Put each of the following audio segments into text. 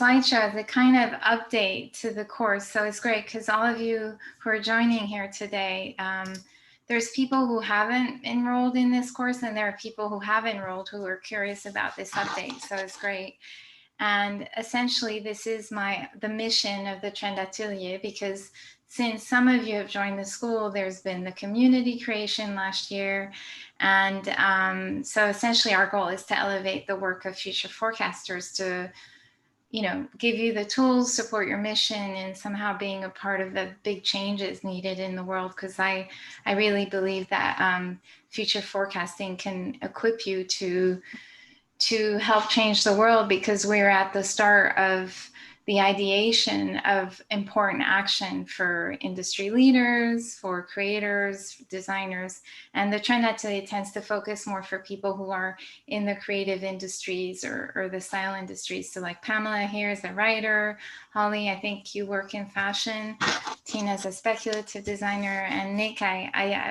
slideshow as a kind of update to the course. So it's great because all of you who are joining here today, there's people who haven't enrolled in this course, and there are people who have enrolled who are curious about this update. So it's great. And essentially, this is the mission of the Trend Atelier, because since some of you have joined the school, there's been the community creation last year. And so essentially our goal is to elevate the work of future forecasters to, give you the tools, support your mission, and somehow being a part of the big changes needed in the world. Because I really believe that future forecasting can equip you to help change the world, because we're at the start of the ideation of important action for industry leaders, for creators, designers. And the Trend Atelier tends to focus more for people who are in the creative industries or the style industries. So like Pamela here is a writer. Holly, I think you work in fashion. Tina's a speculative designer. And Nick,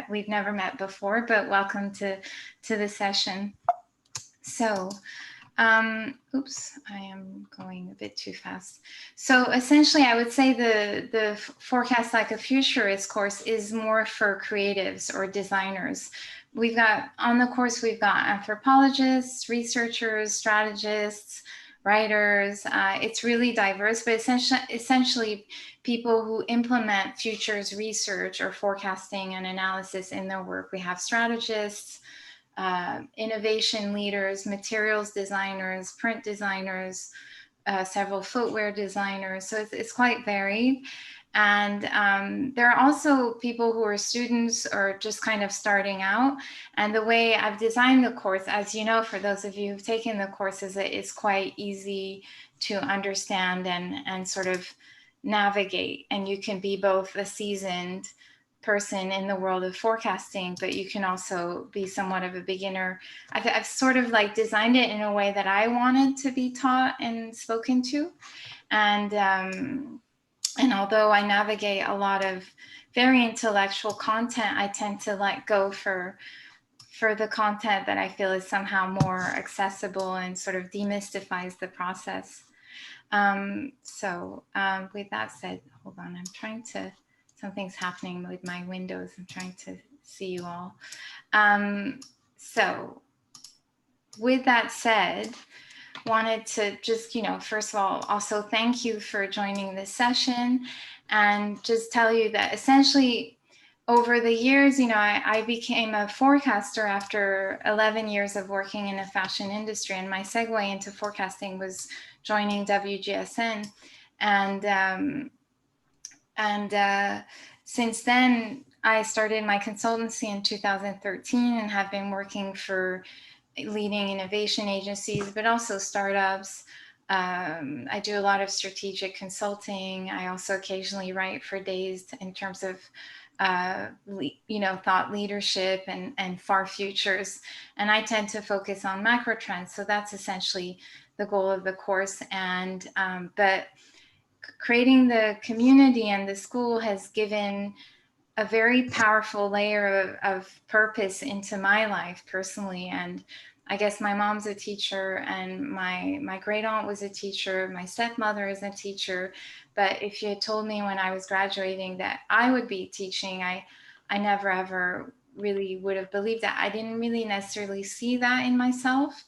we've never met before, but welcome to the session. So, oops, I am going a bit too fast. So essentially, I would say the Forecast Like a Futurist course is more for creatives or designers. On the course, we've got anthropologists, researchers, strategists, writers. It's really diverse, but essentially people who implement futures research or forecasting and analysis in their work. We have strategists, innovation leaders, materials designers, print designers, several footwear designers. So it's quite varied. And there are also people who are students or just kind of starting out. And the way I've designed the course, as you know, for those of you who've taken the course, is that it's quite easy to understand and sort of navigate. And you can be both a seasoned person in the world of forecasting, but you can also be somewhat of a beginner. I've sort of like designed it in a way that I wanted to be taught and spoken to. And although I navigate a lot of very intellectual content, I tend to let go for the content that I feel is somehow more accessible and sort of demystifies the process. With that said, hold on, something's happening with my windows. I'm trying to see you all. So with that said, wanted to just, first of all, also thank you for joining this session, and just tell you that essentially over the years, I became a forecaster after 11 years of working in the fashion industry, and my segue into forecasting was joining WGSN. And since then, I started my consultancy in 2013 and have been working for leading innovation agencies, but also startups. I do a lot of strategic consulting. I also occasionally write for Dazed in terms of thought leadership and far futures. And I tend to focus on macro trends. So that's essentially the goal of the course. But creating the community and the school has given a very powerful layer of purpose into my life personally. And I guess my mom's a teacher, and my great aunt was a teacher. My stepmother is a teacher. But if you had told me when I was graduating that I would be teaching, I never ever really would have believed that. I didn't really necessarily see that in myself.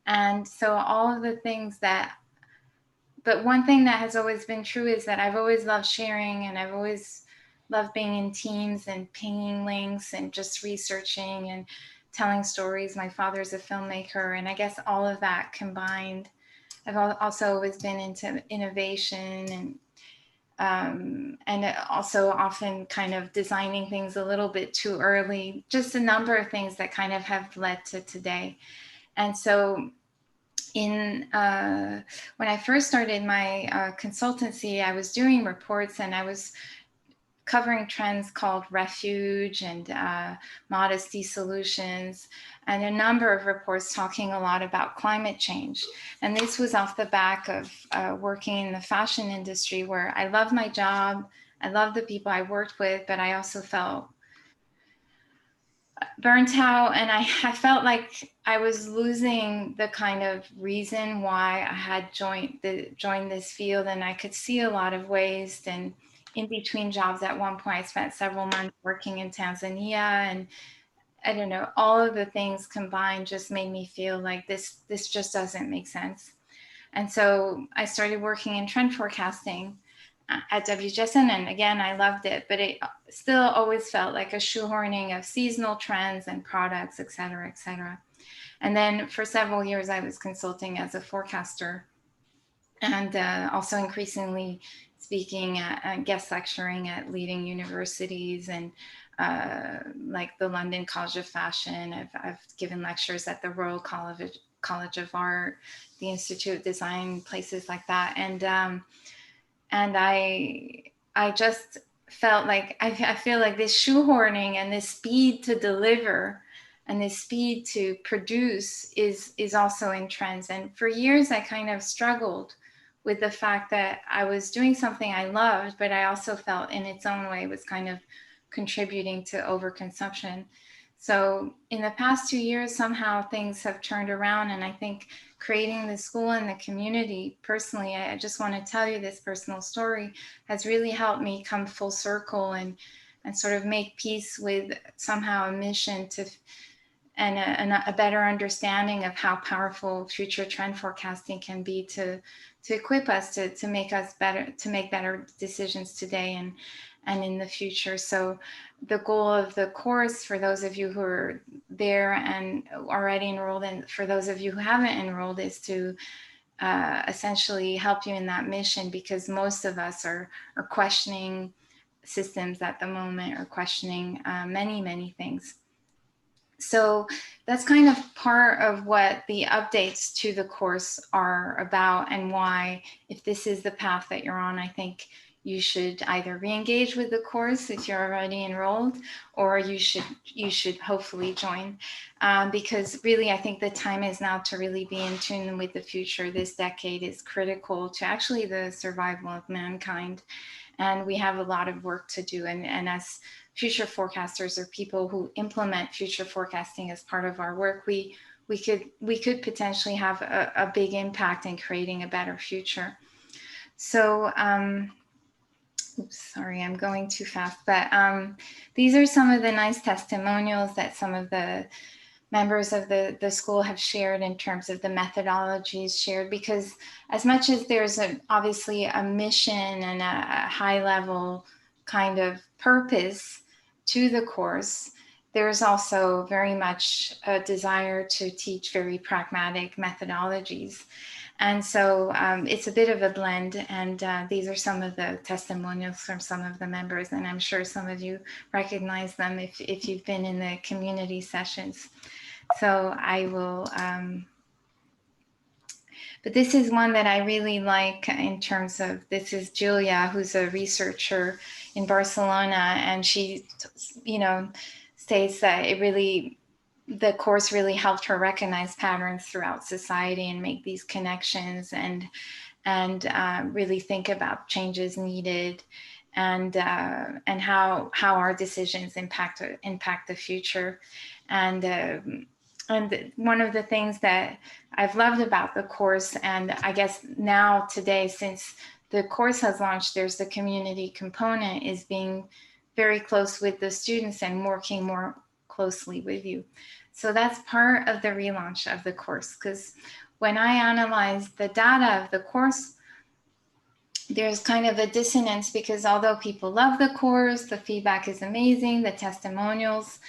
And so all of the things but one thing that has always been true is that I've always loved sharing, and I've always loved being in teams and pinging links and just researching and telling stories. My father's a filmmaker, and I guess all of that combined. I've also always been into innovation and also often kind of designing things a little bit too early, just a number of things that kind of have led to today. And so when I first started my consultancy, I was doing reports, and I was covering trends called refuge and modesty solutions, and a number of reports talking a lot about climate change. And this was off the back of working in the fashion industry, where I love my job, I love the people I worked with, but I also felt burnt out, and I felt like I was losing the kind of reason why I had joined this field, and I could see a lot of waste. And in between jobs, at one point, I spent several months working in Tanzania, and I don't know, all of the things combined just made me feel like this just doesn't make sense. And so I started working in trend forecasting at WGSN, and again, I loved it, but it still always felt like a shoehorning of seasonal trends and products, et cetera, et cetera. And then for several years, I was consulting as a forecaster, and also increasingly speaking at guest lecturing at leading universities, and like the London College of Fashion. I've given lectures at the Royal College of Art, the Institute of Design, places like that. And I just felt like I feel like this shoehorning and this speed to deliver and this speed to produce is also in trends. And for years, I kind of struggled with the fact that I was doing something I loved, but I also felt in its own way was kind of contributing to overconsumption. So in the past 2 years, somehow things have turned around, and I think creating the school and the community, personally, I just want to tell you this personal story, has really helped me come full circle and sort of make peace with somehow a mission to and a better understanding of how powerful future trend forecasting can be to equip us to make us better, to make better decisions today and in the future. So the goal of the course, for those of you who are there and already enrolled, and for those of you who haven't enrolled, is to essentially help you in that mission, because most of us are questioning systems at the moment, or questioning many things. So that's kind of part of what the updates to the course are about, and why, if this is the path that you're on, I think you should either re-engage with the course if you're already enrolled, or you should hopefully join, because really I think the time is now to really be in tune with the future. This decade is critical to actually the survival of mankind, and we have a lot of work to do. And as future forecasters, or people who implement future forecasting as part of our work, we could potentially have a big impact in creating a better future. So oops, sorry, I'm going too fast, but these are some of the nice testimonials that some of the members of the school have shared in terms of the methodologies shared, because as much as there's obviously a mission and a high level kind of purpose to the course, there's also very much a desire to teach very pragmatic methodologies. And so it's a bit of a blend, and these are some of the testimonials from some of the members, and I'm sure some of you recognize them if you've been in the community sessions. So I will, but this is one that I really like in terms of, this is Julia, who's a researcher in Barcelona, and she, states that the course really helped her recognize patterns throughout society and make these connections, and really think about changes needed, and how our decisions impact the future. And one of the things that I've loved about the course, and I guess now today, since the course has launched, there's the community component, is being very close with the students and working more closely with you. So that's part of the relaunch of the course, because when I analyze the data of the course, there's kind of a dissonance, because although people love the course, the feedback is amazing, the testimonials,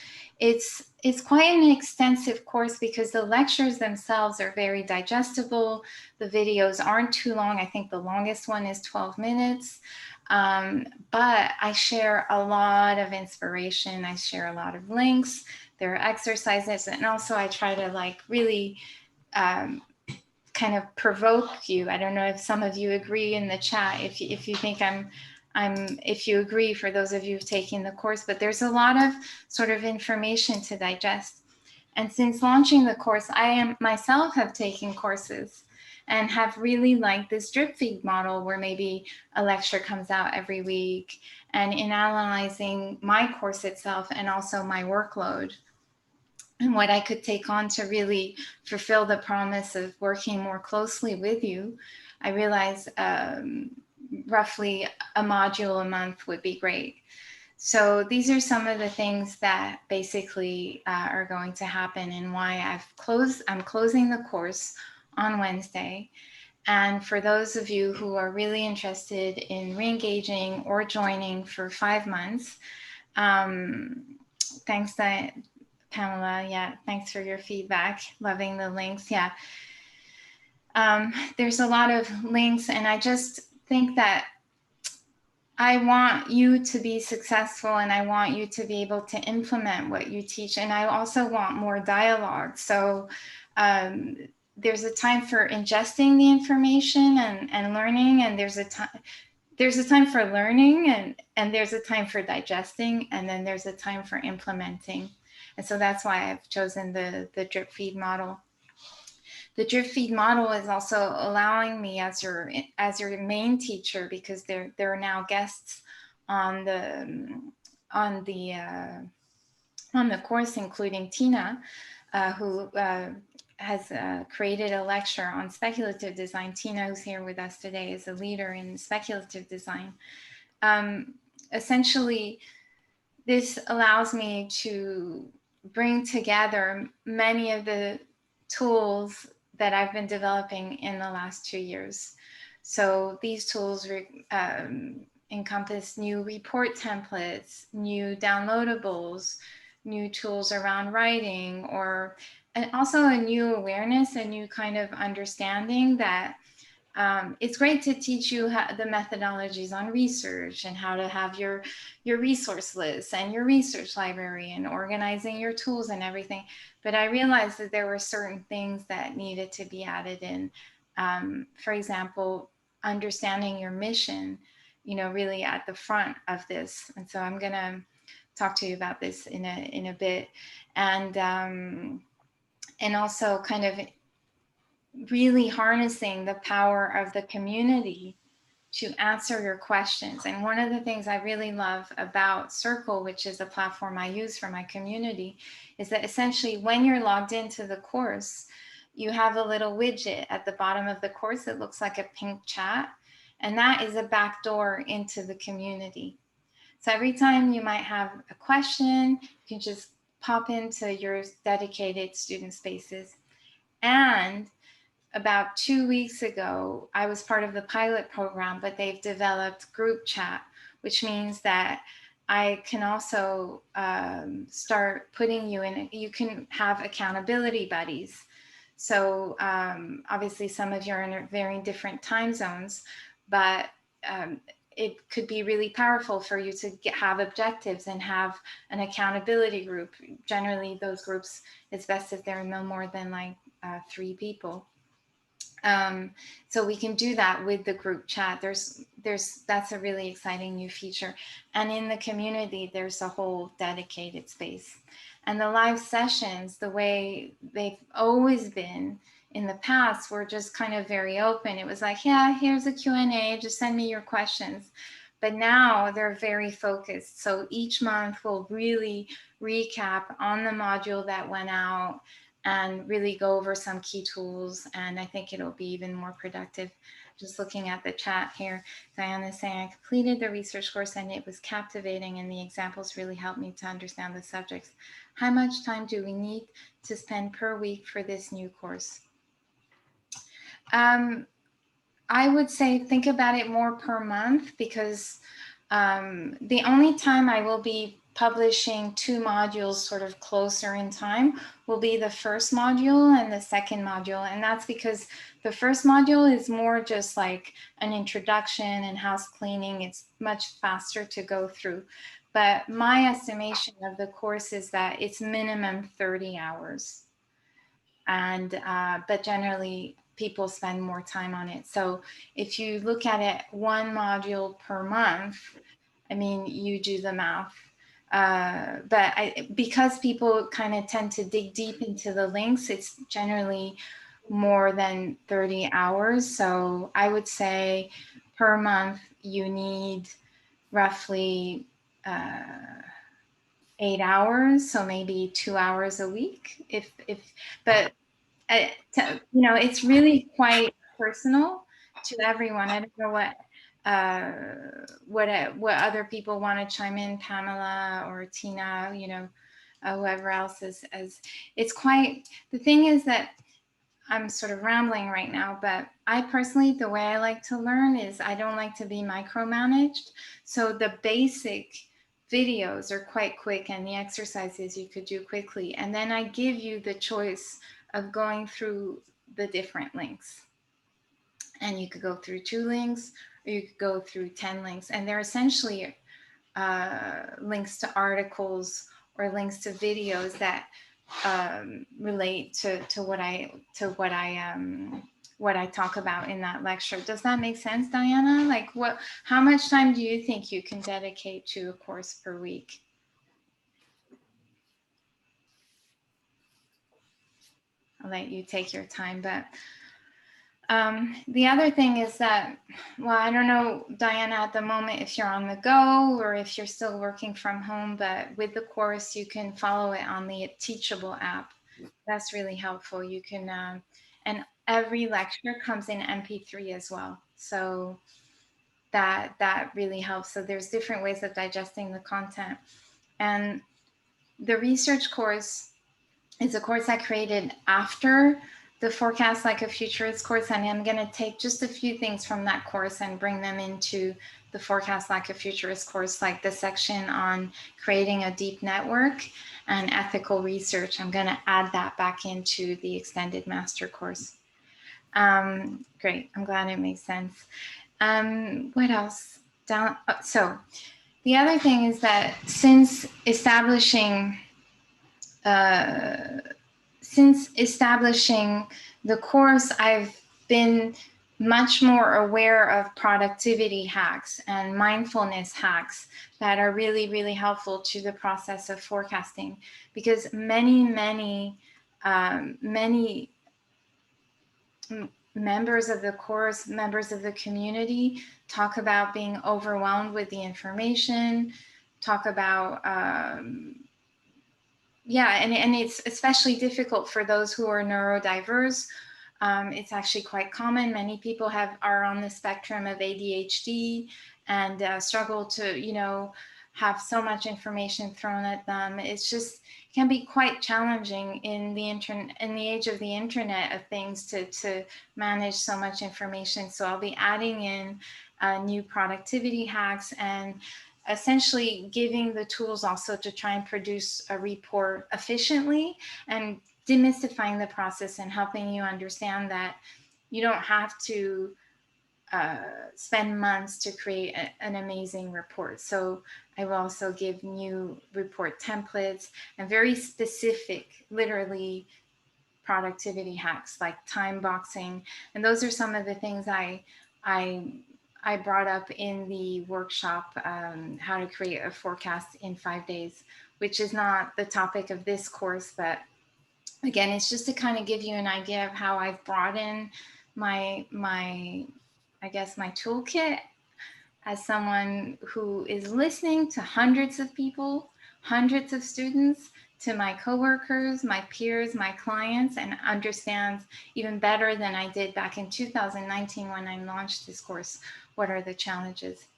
it's quite an extensive course, because the lectures themselves are very digestible. The videos aren't too long. I think the longest one is 12 minutes. But I share a lot of inspiration. I share a lot of links. There are exercises, and also I try to really kind of provoke you. I don't know if some of you agree in the chat, if you think if you agree, for those of you taking the course, but there's a lot of sort of information to digest. And since launching the course, I myself have taken courses and have really liked this drip feed model, where maybe a lecture comes out every week. And in analyzing my course itself and also my workload, and what I could take on to really fulfill the promise of working more closely with you, I realized roughly a module a month would be great. So these are some of the things that basically are going to happen, and why I'm closing the course on Wednesday. And for those of you who are really interested in re-engaging or joining for 5 months, thanks, Pamela. Yeah, thanks for your feedback. Loving the links. Yeah. There's a lot of links, and I just think that I want you to be successful, and I want you to be able to implement what you teach. And I also want more dialogue. So there's a time for ingesting the information and learning, and there's a time for learning, and there's a time for digesting, and then there's a time for implementing. And so that's why I've chosen the drip feed model. The drip feed model is also allowing me as your main teacher, because there are now guests on the course, including Tina, who has created a lecture on speculative design. Tina, who's here with us today, is a leader in speculative design. Essentially, this allows me to bring together many of the tools that I've been developing in the last 2 years. So these tools encompass new report templates, new downloadables, new tools around writing, and also a new awareness, a new kind of understanding that it's great to teach you the methodologies on research, and how to have your resource lists and your research library, and organizing your tools and everything. But I realized that there were certain things that needed to be added in. For example, understanding your mission, really at the front of this. And so I'm going to talk to you about this in a bit. And also kind of really harnessing the power of the community to answer your questions. And one of the things I really love about Circle, which is a platform I use for my community, is that essentially when you're logged into the course, you have a little widget at the bottom of the course that looks like a pink chat, and that is a backdoor into the community. So every time you might have a question, you can just pop into your dedicated student spaces. And about 2 weeks ago, I was part of the pilot program, but they've developed group chat, which means that I can also start putting you in, you can have accountability buddies. So obviously some of you are in very different time zones, but it could be really powerful for you to have objectives and have an accountability group. Generally those groups, it's best if there are no more than like 3 people. So we can do that with the group chat. That's a really exciting new feature. And in the community, there's a whole dedicated space. And the live sessions, the way they've always been in the past, were just kind of very open. It was like, yeah, here's a Q&A, just send me your questions. But now they're very focused. So each month we'll really recap on the module that went out and really go over some key tools. And I think it'll be even more productive. Just looking at the chat here, Diana is saying, I completed the research course and it was captivating, and the examples really helped me to understand the subjects. How much time do we need to spend per week for this new course? I would say think about it more per month, because the only time I will be publishing 2 modules sort of closer in time will be the first module and the second module. And that's because the first module is more just like an introduction and house cleaning. It's much faster to go through. But my estimation of the course is that it's minimum 30 hours. And but generally people spend more time on it. So if you look at it 1 module per month, I mean, you do the math. But because people kind of tend to dig deep into the links, it's generally more than 30 hours. So I would say per month, you need roughly 8 hours, so maybe 2 hours a week. But you know, it's really quite personal to everyone. I don't know what other people want to chime in, Pamela or Tina, you know, whoever else is. As it's quite, the thing is that I'm sort of rambling right now, but I personally, the way I like to learn is I don't like to be micromanaged. So the basic videos are quite quick and the exercises you could do quickly. And then I give you the choice of going through the different links. And you could go through 2 links or you could go through 10 links. And they're essentially links to articles or links to videos that relate to what I talk about in that lecture. Does that make sense, Diana? Like how much time do you think you can dedicate to a course per week? I'll let you take your time, but the other thing is that, well, I don't know, Diana, at the moment, if you're on the go or if you're still working from home, but with the course, you can follow it on the Teachable app. That's really helpful. You can, and every lecture comes in MP3 as well. So that really helps. So there's different ways of digesting the content. And the research course is a course I created after the Forecast Like a Futurist course, and I'm going to take just a few things from that course and bring them into the Forecast Like a Futurist course, like the section on creating a deep network and ethical research. I'm going to add that back into the extended master course. Great. I'm glad it makes sense. What else? So the other thing is that since establishing the course, I've been much more aware of productivity hacks and mindfulness hacks that are really, really helpful to the process of forecasting, because many members of the course, members of the community talk about being overwhelmed with the information, talk about and it's especially difficult for those who are neurodiverse. It's actually quite common. Many people are on the spectrum of ADHD and struggle to, you know, have so much information thrown at them. It's just can be quite challenging in the age of the internet of things to manage so much information. So I'll be adding in new productivity hacks and essentially giving the tools also to try and produce a report efficiently and demystifying the process and helping you understand that you don't have to spend months to create an amazing report. So I will also give new report templates and very specific, literally productivity hacks like time boxing. And those are some of the things I brought up in the workshop, how to create a forecast in 5 days, which is not the topic of this course, but again, it's just to kind of give you an idea of how I've brought in my I guess my toolkit as someone who is listening to hundreds of people, hundreds of students, to my coworkers, my peers, my clients, and understands even better than I did back in 2019 when I launched this course, what are the challenges.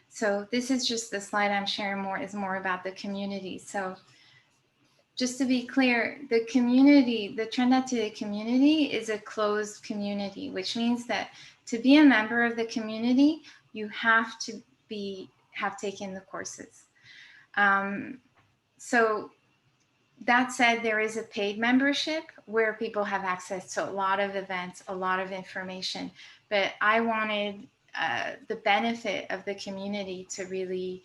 So this is just the slide I'm sharing is more about the community. So just to be clear, the community, the Trend Atelier community is a closed community, which means that to be a member of the community, you have to have taken the courses. So that said, there is a paid membership where people have access to a lot of events, a lot of information, but I wanted the benefit of the community to really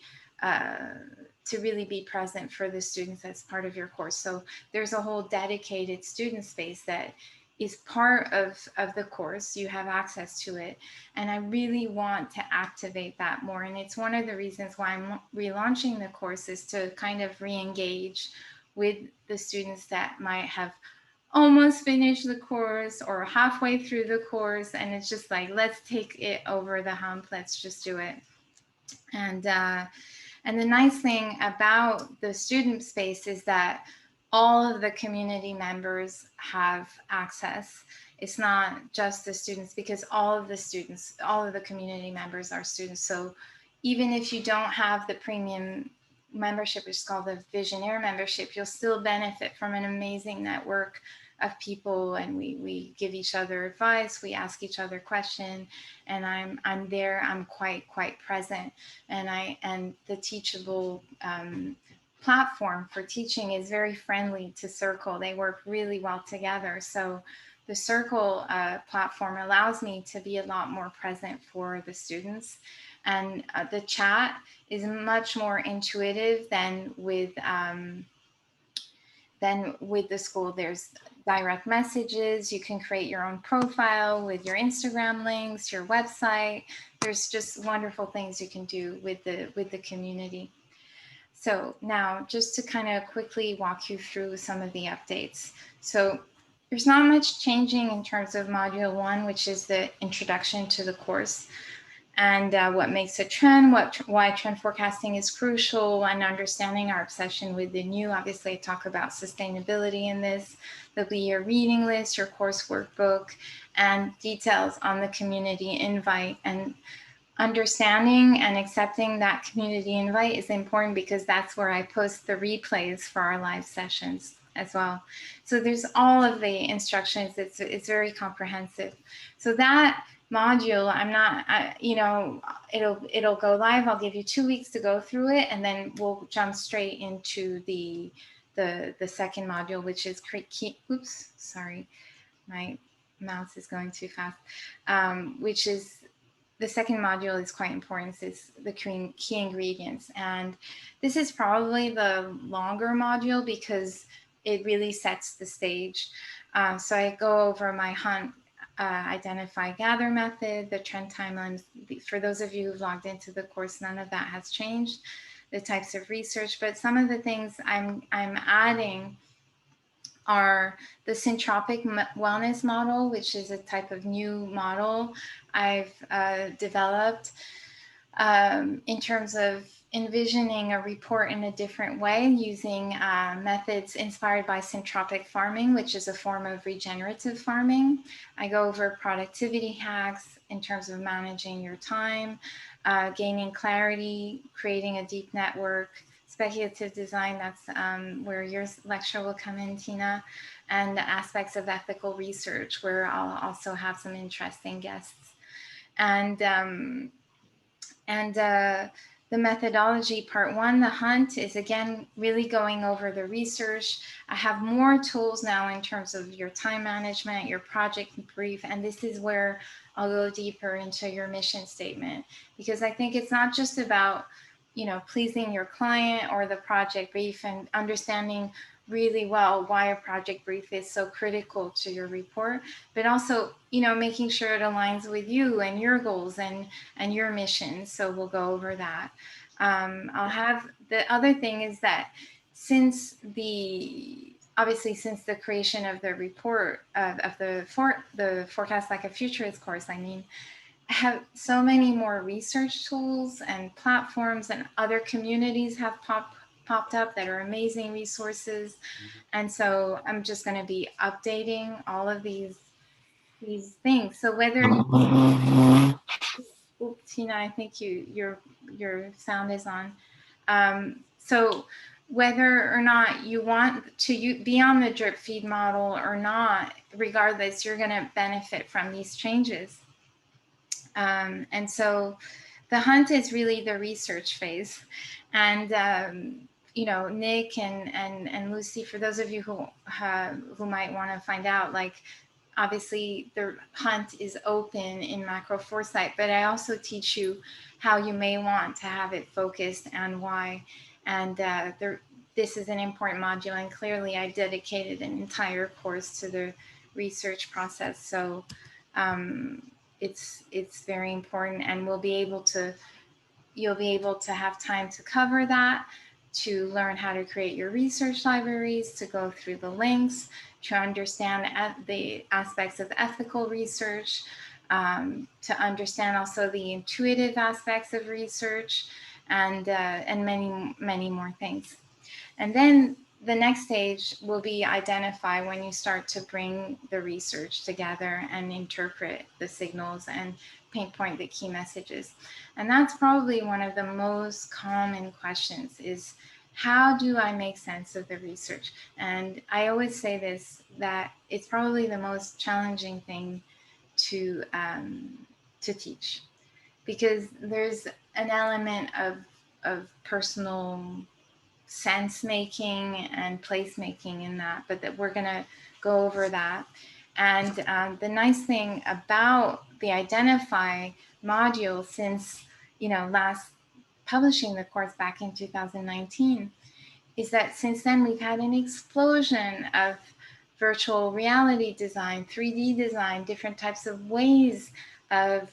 be present for the students as part of your course. So there's a whole dedicated student space that is part of the course. You have access to it. And I really want to activate that more. And it's one of the reasons why I'm relaunching the course, is to kind of re-engage with the students that might have almost finished the course or halfway through the course. And it's just like, let's take it over the hump. Let's just do it. And And the nice thing about the student space is that all of the community members have access. It's not just the students, because all of the community members are students. So even if you don't have the premium membership, which is called the Visionaire membership, you'll still benefit from an amazing network of people, and we give each other advice, we ask each other questions, and I'm there, I'm quite present, and the teachable platform for teaching is very friendly to Circle. They work really well together. So the Circle platform allows me to be a lot more present for the students, and the chat is much more intuitive than with the school. There's direct messages. You can create your own profile with your Instagram links, your website. There's just wonderful things you can do with the community. So now, just to kind of quickly walk you through some of the updates. So there's not much changing in terms of module 1, which is the introduction to the course, and what makes a trend, why trend forecasting is crucial, and understanding our obsession with the new. Obviously, I talk about sustainability in this. There'll be your reading list, your course workbook, and details on the community invite. And understanding and accepting that community invite is important, because that's where I post the replays for our live sessions as well. So there's all of the instructions. It's very comprehensive. So that module, it'll go live. I'll give you 2 weeks to go through it, and then we'll jump straight into the second module, which is oops, sorry, my mouse is going too fast. Which is the second module is quite important. It's the key ingredients, and this is probably the longer module because it really sets the stage. So I go over my hunt, identify, gather method, the trend timelines. For those of you who've logged into the course, none of that has changed. The types of research, but some of the things I'm adding are the syntropic wellness model, which is a type of new model I've developed in terms of envisioning a report in a different way, using methods inspired by syntropic farming, which is a form of regenerative farming. I go over productivity hacks in terms of managing your time, gaining clarity, creating a deep network, speculative design, that's where your lecture will come in, Tina, and the aspects of ethical research, where I'll also have some interesting guests. And the methodology part 1, the hunt, is again really going over the research. I have more tools now in terms of your time management, your project brief, and this is where I'll go deeper into your mission statement, because I think it's not just about pleasing your client or the project brief, and understanding really well why a project brief is so critical to your report, but also making sure it aligns with you and your goals and your mission. So we'll go over that. I'll have the other thing is that since the creation of the report of the forecast like a futurist course, I have so many more research tools and platforms, and other communities have popped up that are amazing resources. And so I'm just going to be updating all of these things. So whether oops, Tina, I think your sound is on. So whether or not you want to be on the drip feed model or not, regardless, you're going to benefit from these changes. And so the hunt is really the research phase. And Nick and Lucy, for those of you who might want to find out, obviously the hunt is open in Macro Foresight, but I also teach you how you may want to have it focused and why. And this is an important module, and clearly I dedicated an entire course to the research process. So it's very important, and you'll be able to have time to cover that, to learn how to create your research libraries, to go through the links, to understand the aspects of ethical research, to understand also the intuitive aspects of research, and many more things. And then the next stage will be identify, when you start to bring the research together and interpret the signals and pinpoint the key messages. And that's probably one of the most common questions, is how do I make sense of the research? And I always say this, that it's probably the most challenging thing to teach, because there's an element of personal sense making and place making in that, but that we're going to go over that. And the nice thing about the Identify module, since last publishing the course back in 2019, is that since then we've had an explosion of virtual reality design, 3D design, different types of ways of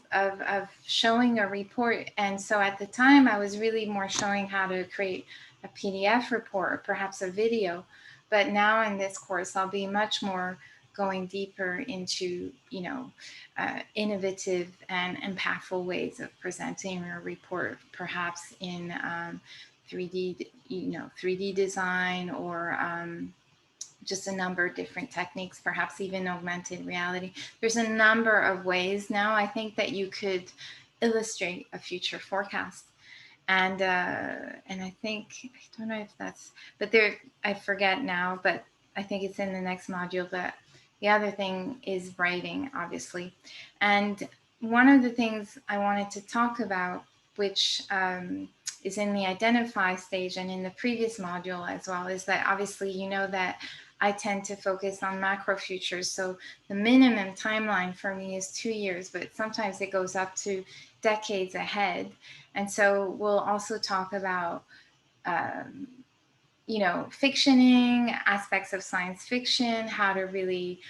showing a report. And so at the time, I was really more showing how to create a PDF report, or perhaps a video. But now in this course, I'll be much more going deeper into, innovative and impactful ways of presenting a report, perhaps in 3D design, or just a number of different techniques, perhaps even augmented reality. There's a number of ways now, I think, that you could illustrate a future forecast. And I think, I don't know if that's, but there, I forget now, but I think it's in the next module. But the other thing is writing, obviously. And one of the things I wanted to talk about, which is in the Identify stage and in the previous module as well, is that obviously that I tend to focus on macro futures. So the minimum timeline for me is 2 years, but sometimes it goes up to decades ahead. And so we'll also talk about, fictioning, aspects of science fiction, how to really,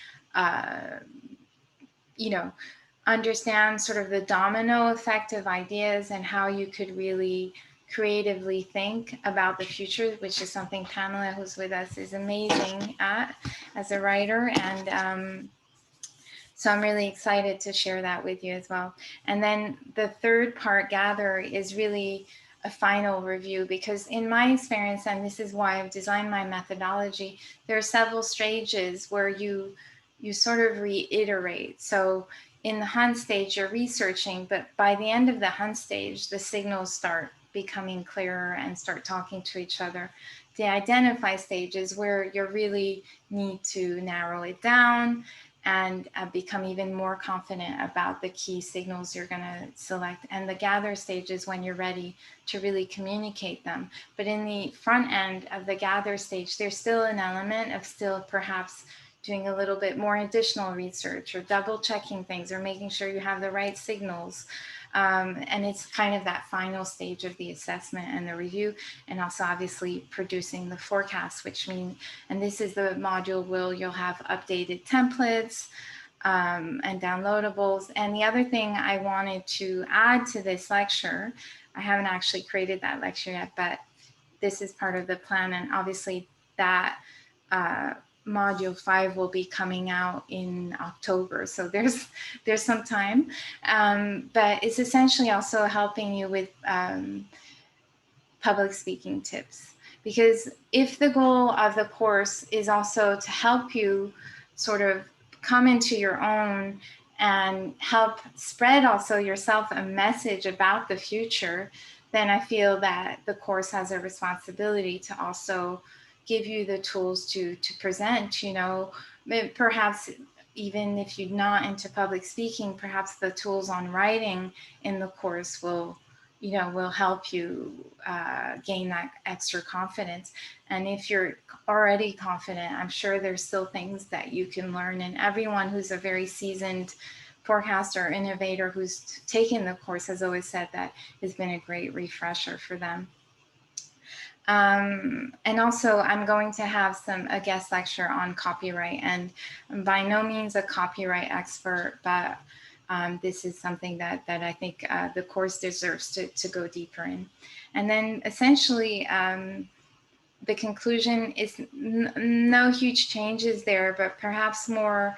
understand sort of the domino effect of ideas, and how you could really creatively think about the future, which is something Pamela, who's with us, is amazing at as a writer. And so I'm really excited to share that with you as well. And then the third part, Gather, is really a final review, because in my experience, and this is why I've designed my methodology, there are several stages where you sort of reiterate. So in the hunt stage, you're researching, but by the end of the hunt stage, the signals start becoming clearer and start talking to each other. The Identify stage is where you really need to narrow it down and become even more confident about the key signals you're going to select. And the Gather stage is when you're ready to really communicate them. But in the front end of the Gather stage, there's still an element of still perhaps doing a little bit more additional research, or double checking things, or making sure you have the right signals. And it's kind of that final stage of the assessment and the review, and also obviously producing the forecast, which means, and this is the module where you'll have updated templates and downloadables. And the other thing I wanted to add to this lecture, I haven't actually created that lecture yet, but this is part of the plan, and obviously that module 5 will be coming out in October, so there's some time, but it's essentially also helping you with public speaking tips, because if the goal of the course is also to help you sort of come into your own and help spread also yourself a message about the future, then I feel that the course has a responsibility to also give you the tools to present, perhaps even if you're not into public speaking, perhaps the tools on writing in the course will help you gain that extra confidence. And if you're already confident, I'm sure there's still things that you can learn. And everyone who's a very seasoned forecaster or innovator who's taken the course has always said that it's been a great refresher for them. And also I'm going to have a guest lecture on copyright, and I'm by no means a copyright expert, but this is something that I think the course deserves to go deeper in. And then essentially the conclusion is no huge changes there, but perhaps more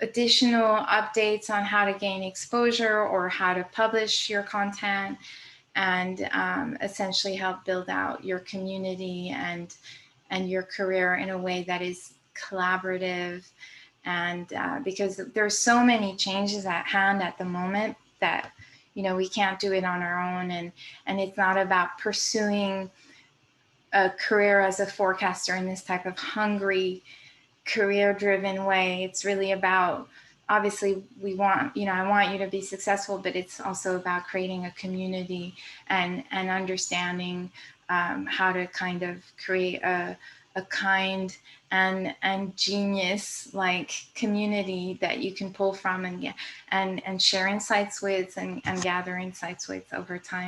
additional updates on how to gain exposure or how to publish your content, and essentially help build out your community and your career in a way that is collaborative. And because there's so many changes at hand at the moment that, you know, we can't do it on our own. And it's not about pursuing a career as a forecaster in this type of hungry, career-driven way. It's really about, obviously, we want, you know, I want you to be successful, but it's also about creating a community and understanding how to kind of create a kind and genius like community that you can pull from and share insights with and gather insights with over time.